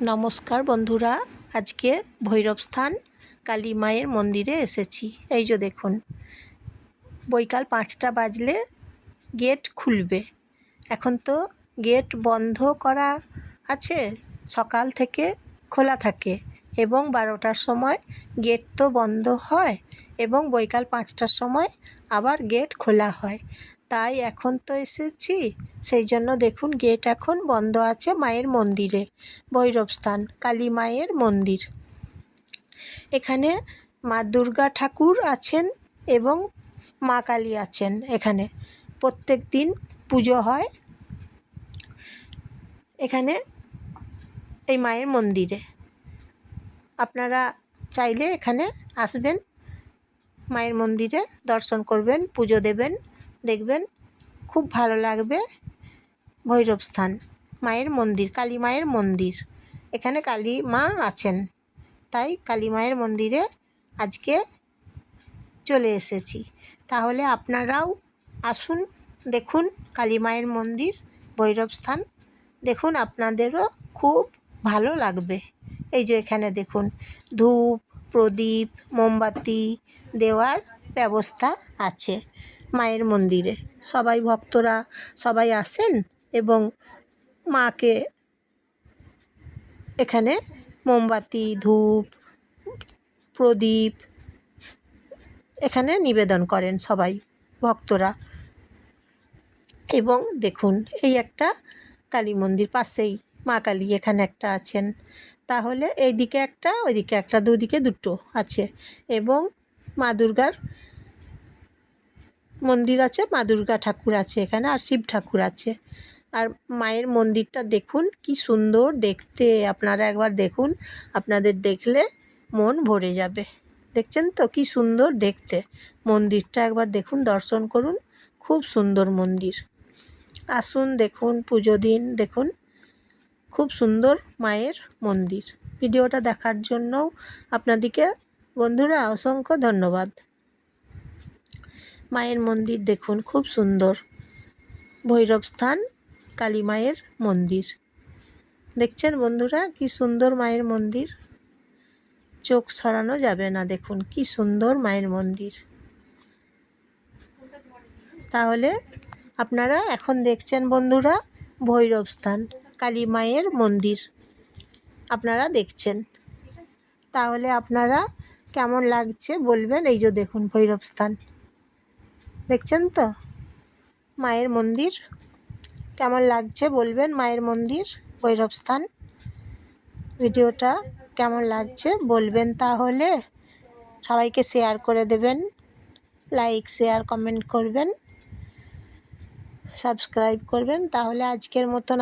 নমস্কার বন্ধুরা, আজকে ভৈরবস্থান কালী মায়ের মন্দিরে এসেছি। এই যে দেখুন, বৈকাল 5টা বাজলে গেট খুলবে। এখন তো গেট বন্ধ করা আছে, সকাল থেকে খোলা থাকে এবং 12টার সময় গেট তো বন্ধ হয় এবং বৈকাল 5টার সময় আবার গেট খোলা হয়। তাই এখন তো এসেছি, সেই জন্য দেখুন গেট এখন বন্ধ আছে মায়ের মন্দিরে। ভৈরবস্থান কালী মায়ের মন্দির। এখানে মা দুর্গা ঠাকুর আছেন এবং মা কালী আছেন। এখানে প্রত্যেক দিন পুজো হয় এখানে এই মায়ের মন্দিরে। আপনারা চাইলে এখানে আসবেন, মায়ের মন্দিরে দর্শন করবেন, পুজো দেবেন, দেখবেন খুব ভালো লাগবে। ভৈরবস্থান মায়ের মন্দির, কালী মায়ের মন্দির। এখানে কালী মা আছেন, তাই কালী মায়ের মন্দিরে আজকে চলে এসেছি। তাহলে আপনারাও আসুন, দেখুন কালী মায়ের মন্দির ভৈরবস্থান, দেখুন আপনাদেরও খুব ভালো লাগবে। এই যে এখানে দেখুন ধূপ, প্রদীপ, মোমবাতি দেওয়ার ব্যবস্থা আছে মায়ের মন্দিরে। সবাই ভক্তরা সবাই আসেন এবং মাকে এখানে মোমবাতি, ধূপ, প্রদীপ এখানে নিবেদন করেন সবাই ভক্তরা। এবং দেখুন এই একটা কালী মন্দির, পাশেই মা কালী এখানে একটা আছেন। তাহলে এইদিকে একটা, ওইদিকে একটা, দুদিকে দুটো আছে। এবং মা দুর্গার মন্দির আছে, মা দুর্গা ঠাকুর আছে এখানে, আর শিব ঠাকুর আছে। আর মায়ের মন্দিরটা দেখুন কি সুন্দর দেখতে, আপনারা একবার দেখুন, আপনাদের দেখলে মন ভরে যাবে। দেখছেন তো কি সুন্দর দেখতে মন্দিরটা, একবার দেখুন, দর্শন করুন, খুব সুন্দর মন্দির। আসুন দেখুন, পুজো দিন, দেখুন খুব সুন্দর মায়ের মন্দির। ভিডিওটা দেখার জন্যও আপনাদেরকে বন্ধুরা অসংখ্য ধন্যবাদ। মায়ের মন্দির দেখুন খুব সুন্দর, ভৈরবস্থান কালী মায়ের মন্দির। দেখছেন বন্ধুরা কি সুন্দর মায়ের মন্দির, চোখ সরানো যাবে না। দেখুন কি সুন্দর মায়ের মন্দির। তাহলে আপনারা এখন দেখছেন বন্ধুরা ভৈরবস্থান কালী মায়ের মন্দির আপনারা দেখছেন। তাহলে আপনারা কেমন লাগছে বলবেন। এই যে দেখুন ভৈরবস্থান, দেখছেন তো মায়ের মন্দির, কেমন লাগছে বলবেন। মায়ের মন্দির ভৈরবস্থান, ভিডিওটা কেমন লাগছে বলবেন। তাহলে সবাইকে শেয়ার করে দেবেন, লাইক, শেয়ার, কমেন্ট করবেন, সাবস্ক্রাইব করবেন। তাহলে আজকের মতন